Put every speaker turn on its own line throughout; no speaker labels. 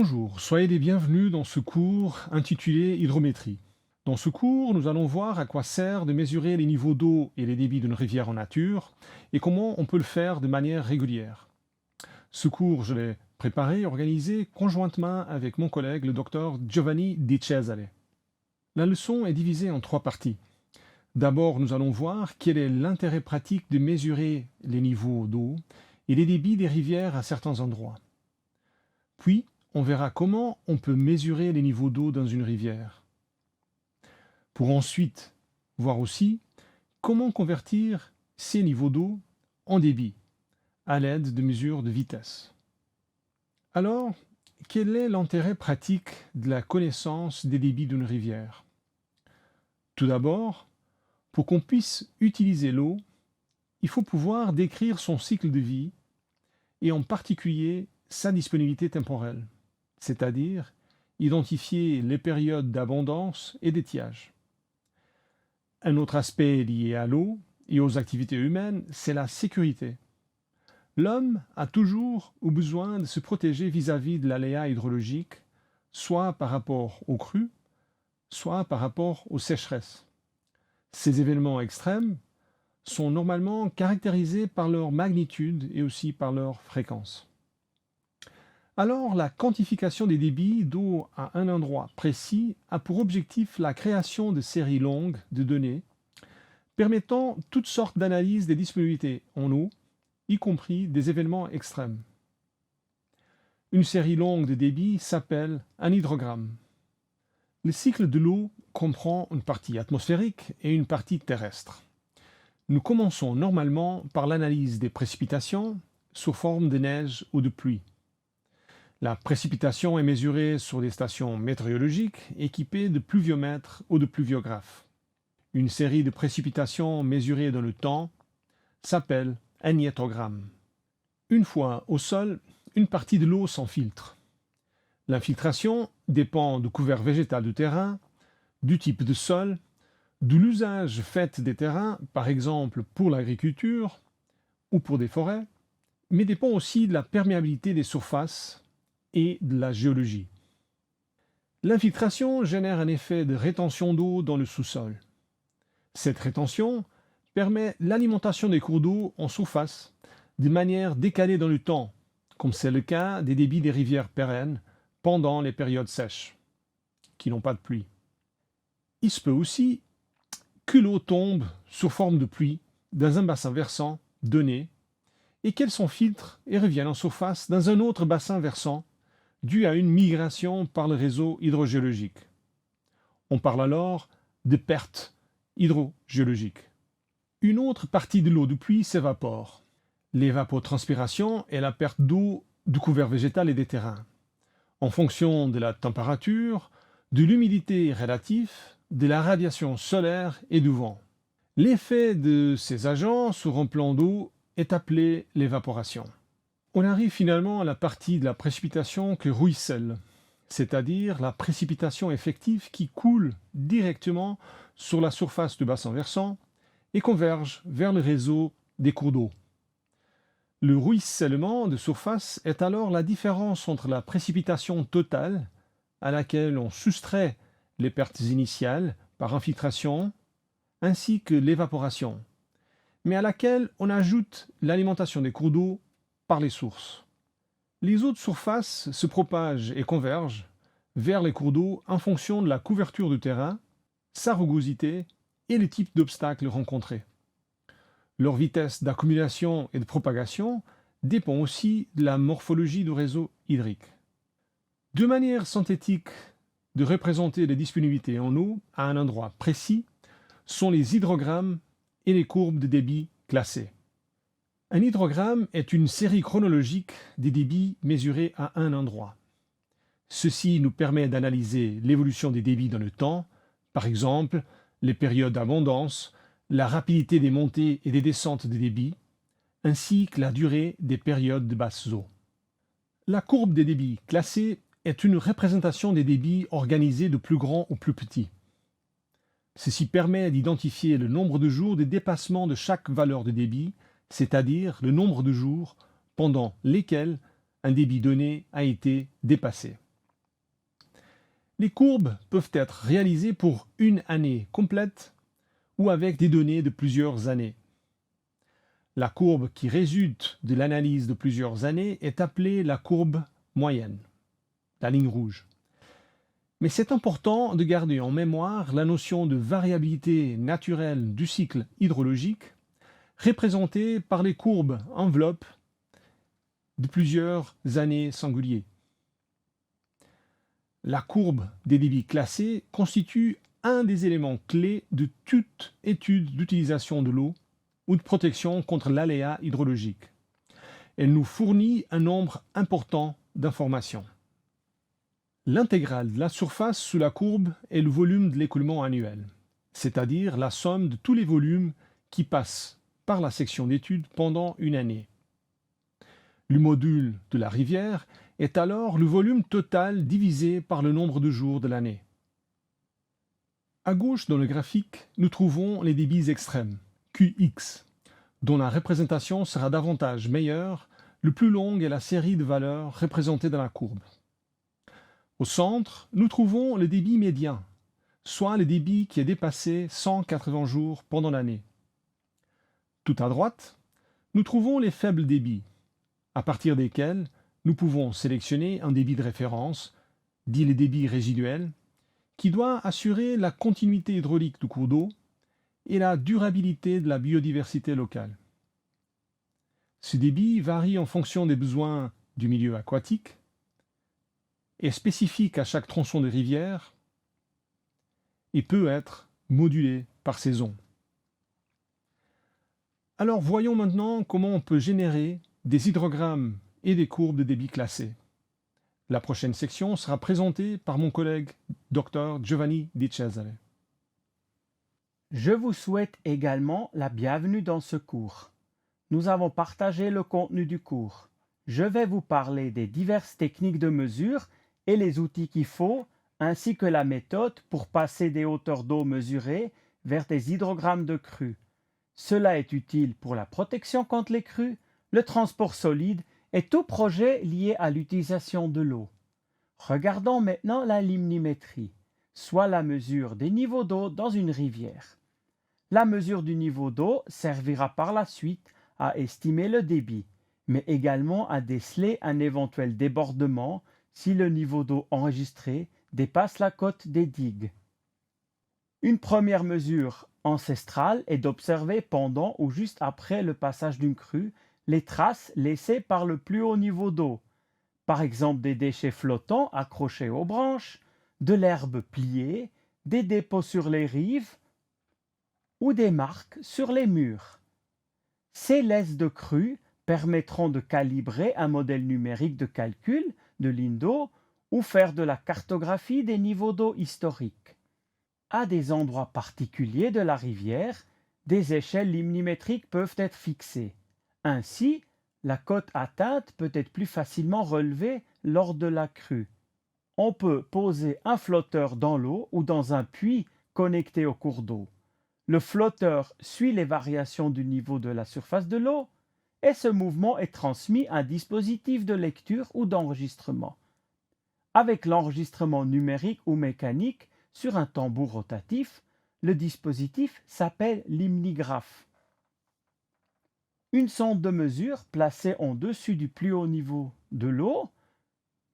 Bonjour, soyez les bienvenus dans ce cours intitulé Hydrométrie. Dans ce cours, nous allons voir à quoi sert de mesurer les niveaux d'eau et les débits d'une rivière en nature et comment on peut le faire de manière régulière. Ce cours, je l'ai préparé et organisé conjointement avec mon collègue, le docteur Giovanni Di Cesare. La leçon est divisée en trois parties. D'abord, nous allons voir quel est l'intérêt pratique de mesurer les niveaux d'eau et les débits des rivières à certains endroits. Puis, on verra comment on peut mesurer les niveaux d'eau dans une rivière. Pour ensuite voir aussi comment convertir ces niveaux d'eau en débit à l'aide de mesures de vitesse. Alors, quel est l'intérêt pratique de la connaissance des débits d'une rivière? Tout d'abord, pour qu'on puisse utiliser l'eau, il faut pouvoir décrire son cycle de vie et en particulier sa disponibilité temporelle, c'est-à-dire identifier les périodes d'abondance et d'étiage. Un autre aspect lié à l'eau et aux activités humaines, c'est la sécurité. L'homme a toujours eu besoin de se protéger vis-à-vis de l'aléa hydrologique, soit par rapport aux crues, soit par rapport aux sécheresses. Ces événements extrêmes sont normalement caractérisés par leur magnitude et aussi par leur fréquence. Alors, la quantification des débits d'eau à un endroit précis a pour objectif la création de séries longues de données permettant toutes sortes d'analyses des disponibilités en eau, y compris des événements extrêmes. Une série longue de débits s'appelle un hydrogramme. Le cycle de l'eau comprend une partie atmosphérique et une partie terrestre. Nous commençons normalement par l'analyse des précipitations sous forme de neige ou de pluie. La précipitation est mesurée sur des stations météorologiques équipées de pluviomètres ou de pluviographes. Une série de précipitations mesurées dans le temps s'appelle un niétogramme. Une fois au sol, une partie de l'eau s'infiltre. L'infiltration dépend du couvert végétal du terrain, du type de sol, de l'usage fait des terrains, par exemple pour l'agriculture ou pour des forêts, mais dépend aussi de la perméabilité des surfaces et de la géologie. L'infiltration génère un effet de rétention d'eau dans le sous-sol. Cette rétention permet l'alimentation des cours d'eau en surface de manière décalée dans le temps, comme c'est le cas des débits des rivières pérennes pendant les périodes sèches, qui n'ont pas de pluie. Il se peut aussi que l'eau tombe sous forme de pluie dans un bassin versant donné et qu'elle s'infiltre et revienne en surface dans un autre bassin versant dû à une migration par le réseau hydrogéologique. On parle alors de perte hydrogéologique. Une autre partie de l'eau de pluie s'évapore. L'évapotranspiration est la perte d'eau du couvert végétal et des terrains, en fonction de la température, de l'humidité relative, de la radiation solaire et du vent. L'effet de ces agents sur un plan d'eau est appelé l'évaporation. On arrive finalement à la partie de la précipitation que ruisselle, c'est-à-dire la précipitation effective qui coule directement sur la surface du bassin versant et converge vers le réseau des cours d'eau. Le ruissellement de surface est alors la différence entre la précipitation totale, à laquelle on soustrait les pertes initiales par infiltration, ainsi que l'évaporation, mais à laquelle on ajoute l'alimentation des cours d'eau par les sources. Les eaux de surface se propagent et convergent vers les cours d'eau en fonction de la couverture du terrain, sa rugosité et le type d'obstacle rencontré. Leur vitesse d'accumulation et de propagation dépend aussi de la morphologie du réseau hydrique. Deux manières synthétiques de représenter les disponibilités en eau à un endroit précis sont les hydrogrammes et les courbes de débit classées. Un hydrogramme est une série chronologique des débits mesurés à un endroit. Ceci nous permet d'analyser l'évolution des débits dans le temps, par exemple les périodes d'abondance, la rapidité des montées et des descentes des débits, ainsi que la durée des périodes de basses eaux. La courbe des débits classés est une représentation des débits organisés de plus grand au plus petit. Ceci permet d'identifier le nombre de jours de dépassement de chaque valeur de débit, c'est-à-dire le nombre de jours pendant lesquels un débit donné a été dépassé. Les courbes peuvent être réalisées pour une année complète ou avec des données de plusieurs années. La courbe qui résulte de l'analyse de plusieurs années est appelée la courbe moyenne, la ligne rouge. Mais c'est important de garder en mémoire la notion de variabilité naturelle du cycle hydrologique, représentée par les courbes enveloppes de plusieurs années singuliers. La courbe des débits classés constitue un des éléments clés de toute étude d'utilisation de l'eau ou de protection contre l'aléa hydrologique. Elle nous fournit un nombre important d'informations. L'intégrale de la surface sous la courbe est le volume de l'écoulement annuel, c'est-à-dire la somme de tous les volumes qui passent par la section d'étude pendant une année. Le module de la rivière est alors le volume total divisé par le nombre de jours de l'année. À gauche dans le graphique, nous trouvons les débits extrêmes, Qx, dont la représentation sera davantage meilleure le plus longue est la série de valeurs représentées dans la courbe. Au centre, nous trouvons le débit médian, soit le débit qui est dépassé 180 jours pendant l'année. Tout à droite, nous trouvons les faibles débits, à partir desquels nous pouvons sélectionner un débit de référence, dit le débit résiduel, qui doit assurer la continuité hydraulique du cours d'eau et la durabilité de la biodiversité locale. Ce débit varie en fonction des besoins du milieu aquatique, est spécifique à chaque tronçon de rivière et peut être modulé par saison. Alors voyons maintenant comment on peut générer des hydrogrammes et des courbes de débit classés. La prochaine section sera présentée par mon collègue Dr Giovanni Di Cesare.
Je vous souhaite également la bienvenue dans ce cours. Nous avons partagé le contenu du cours. Je vais vous parler des diverses techniques de mesure et les outils qu'il faut, ainsi que la méthode pour passer des hauteurs d'eau mesurées vers des hydrogrammes de crues. Cela est utile pour la protection contre les crues, le transport solide et tout projet lié à l'utilisation de l'eau. Regardons maintenant la limnimétrie, soit la mesure des niveaux d'eau dans une rivière. La mesure du niveau d'eau servira par la suite à estimer le débit, mais également à déceler un éventuel débordement si le niveau d'eau enregistré dépasse la cote des digues. Une première mesure ancestrale est d'observer pendant ou juste après le passage d'une crue les traces laissées par le plus haut niveau d'eau, par exemple des déchets flottants accrochés aux branches, de l'herbe pliée, des dépôts sur les rives ou des marques sur les murs. Ces laisses de crue permettront de calibrer un modèle numérique de calcul de lignes d'eau ou faire de la cartographie des niveaux d'eau historiques. À des endroits particuliers de la rivière, des échelles limnimétriques peuvent être fixées. Ainsi, la cote atteinte peut être plus facilement relevée lors de la crue. On peut poser un flotteur dans l'eau ou dans un puits connecté au cours d'eau. Le flotteur suit les variations du niveau de la surface de l'eau et ce mouvement est transmis à un dispositif de lecture ou d'enregistrement. Avec l'enregistrement numérique ou mécanique sur un tambour rotatif, le dispositif s'appelle limnigraphe. Une sonde de mesure placée en dessus du plus haut niveau de l'eau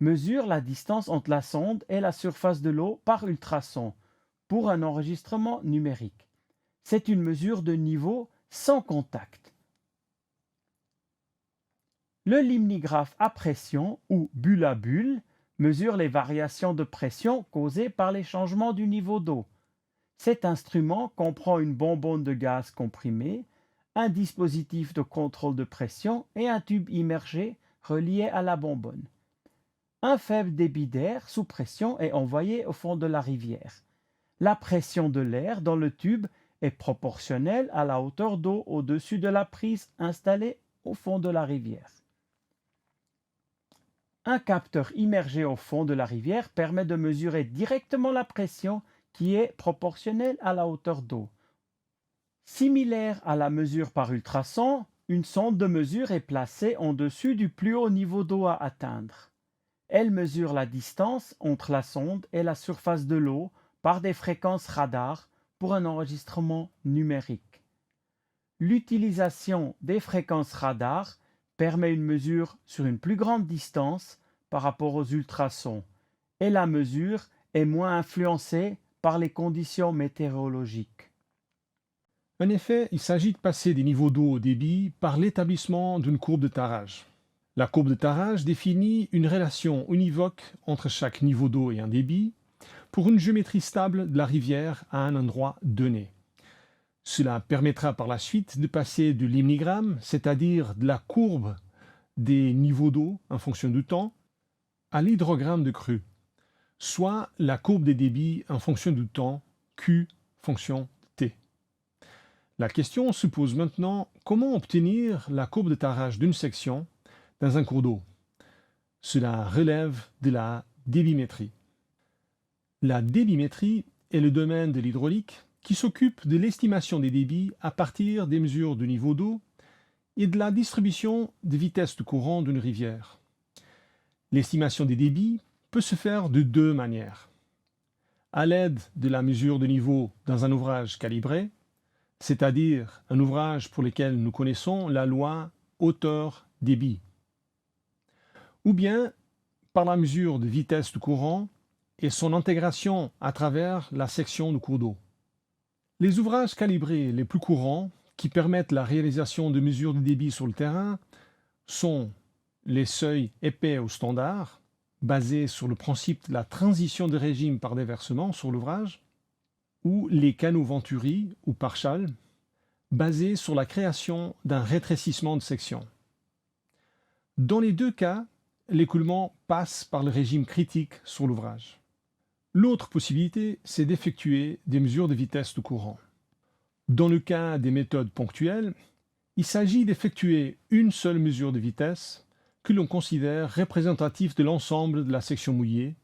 mesure la distance entre la sonde et la surface de l'eau par ultrason pour un enregistrement numérique. C'est une mesure de niveau sans contact. Le limnigraphe à pression ou bulle à bulle mesure les variations de pression causées par les changements du niveau d'eau. Cet instrument comprend une bonbonne de gaz comprimé, un dispositif de contrôle de pression et un tube immergé relié à la bonbonne. Un faible débit d'air sous pression est envoyé au fond de la rivière. La pression de l'air dans le tube est proportionnelle à la hauteur d'eau au-dessus de la prise installée au fond de la rivière. Un capteur immergé au fond de la rivière permet de mesurer directement la pression qui est proportionnelle à la hauteur d'eau. Similaire à la mesure par ultrason, une sonde de mesure est placée en dessus du plus haut niveau d'eau à atteindre. Elle mesure la distance entre la sonde et la surface de l'eau par des fréquences radar pour un enregistrement numérique. L'utilisation des fréquences radar permet une mesure sur une plus grande distance par rapport aux ultrasons et la mesure est moins influencée par les conditions météorologiques.
En effet, il s'agit de passer des niveaux d'eau au débit par l'établissement d'une courbe de tarage. La courbe de tarage définit une relation univoque entre chaque niveau d'eau et un débit pour une géométrie stable de la rivière à un endroit donné. Cela permettra par la suite de passer de l'hymnigramme, c'est-à-dire de la courbe des niveaux d'eau en fonction du temps, à l'hydrogramme de crue, soit la courbe des débits en fonction du temps, Q fonction T. La question se pose maintenant comment obtenir la courbe de tarage d'une section dans un cours d'eau. Cela relève de la débimétrie. La débimétrie est le domaine de l'hydraulique qui s'occupe de l'estimation des débits à partir des mesures de niveau d'eau et de la distribution de vitesse de courant d'une rivière. L'estimation des débits peut se faire de deux manières. À l'aide de la mesure de niveau dans un ouvrage calibré, c'est-à-dire un ouvrage pour lequel nous connaissons la loi hauteur-débit, ou bien par la mesure de vitesse du courant et son intégration à travers la section du cours d'eau. Les ouvrages calibrés les plus courants qui permettent la réalisation de mesures de débit sur le terrain sont les seuils épais au standard, basés sur le principe de la transition de régime par déversement sur l'ouvrage, ou les canaux Venturi ou Parshall, basés sur la création d'un rétrécissement de section. Dans les deux cas, l'écoulement passe par le régime critique sur l'ouvrage. L'autre possibilité, c'est d'effectuer des mesures de vitesse de courant. Dans le cas des méthodes ponctuelles, il s'agit d'effectuer une seule mesure de vitesse que l'on considère représentative de l'ensemble de la section mouillée,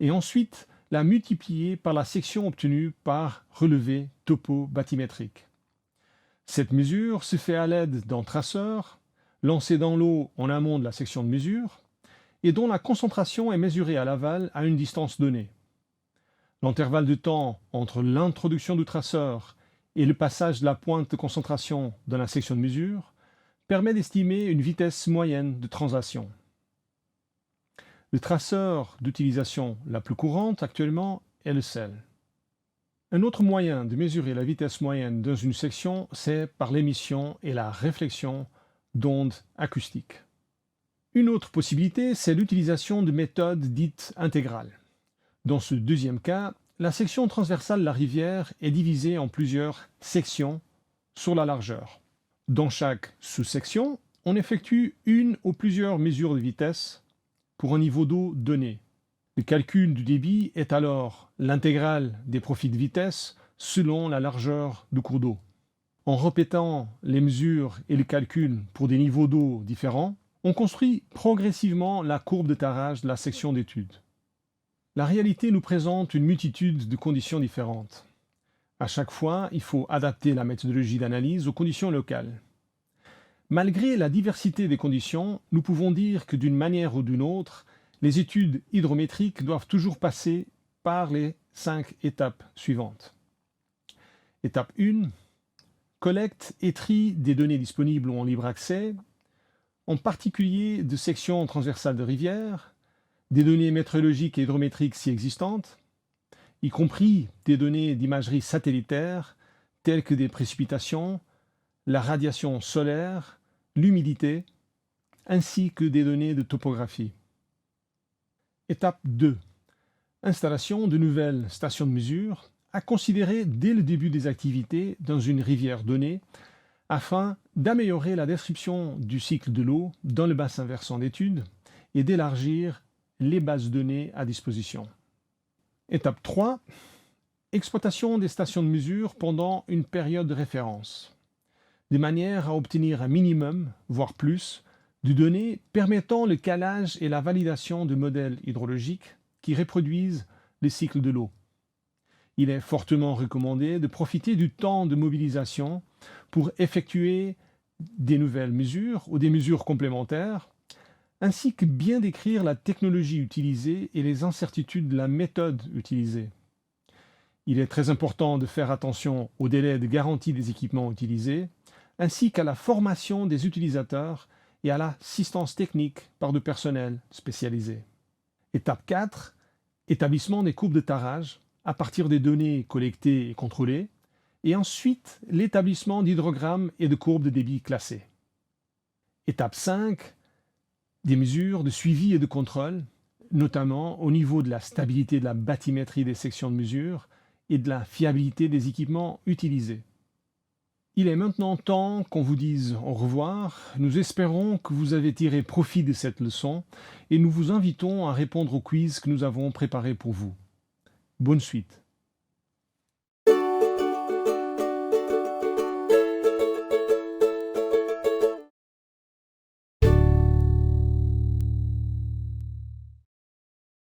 et ensuite la multiplier par la section obtenue par relevé topo-bathymétrique. Cette mesure se fait à l'aide d'un traceur lancé dans l'eau en amont de la section de mesure et dont la concentration est mesurée à l'aval à une distance donnée. L'intervalle de temps entre l'introduction du traceur et le passage de la pointe de concentration dans la section de mesure permet d'estimer une vitesse moyenne de translation. Le traceur d'utilisation la plus courante actuellement est le sel. Un autre moyen de mesurer la vitesse moyenne dans une section, c'est par l'émission et la réflexion d'ondes acoustiques. Une autre possibilité, c'est l'utilisation de méthodes dites intégrales. Dans ce deuxième cas, la section transversale de la rivière est divisée en plusieurs sections sur la largeur. Dans chaque sous-section, on effectue une ou plusieurs mesures de vitesse pour un niveau d'eau donné. Le calcul du débit est alors l'intégrale des profits de vitesse selon la largeur du cours d'eau. En répétant les mesures et le calcul pour des niveaux d'eau différents, on construit progressivement la courbe de tarage de la section d'étude. La réalité nous présente une multitude de conditions différentes. À chaque fois, il faut adapter la méthodologie d'analyse aux conditions locales. Malgré la diversité des conditions, nous pouvons dire que d'une manière ou d'une autre, les études hydrométriques doivent toujours passer par les 5 étapes suivantes. Étape 1. Collecte et tri des données disponibles ou en libre accès, en particulier de sections transversales de rivières, des données météorologiques et hydrométriques si existantes, y compris des données d'imagerie satellitaire telles que des précipitations, la radiation solaire, l'humidité, ainsi que des données de topographie. Étape 2. Installation de nouvelles stations de mesure à considérer dès le début des activités dans une rivière donnée afin d'améliorer la description du cycle de l'eau dans le bassin versant d'étude et d'élargir les bases de données à disposition. Étape 3. Exploitation des stations de mesure pendant une période de référence, de manière à obtenir un minimum, voire plus, de données permettant le calage et la validation de modèles hydrologiques qui reproduisent les cycles de l'eau. Il est fortement recommandé de profiter du temps de mobilisation pour effectuer des nouvelles mesures ou des mesures complémentaires ainsi que bien décrire la technologie utilisée et les incertitudes de la méthode utilisée. Il est très important de faire attention au délai de garantie des équipements utilisés, ainsi qu'à la formation des utilisateurs et à l'assistance technique par du personnel spécialisé. Étape 4. Établissement des courbes de tarage à partir des données collectées et contrôlées, et ensuite l'établissement d'hydrogrammes et de courbes de débit classées. Étape 5. Des mesures de suivi et de contrôle, notamment au niveau de la stabilité de la bathymétrie des sections de mesure et de la fiabilité des équipements utilisés. Il est maintenant temps qu'on vous dise au revoir. Nous espérons que vous avez tiré profit de cette leçon et nous vous invitons à répondre au quiz que nous avons préparé pour vous. Bonne suite.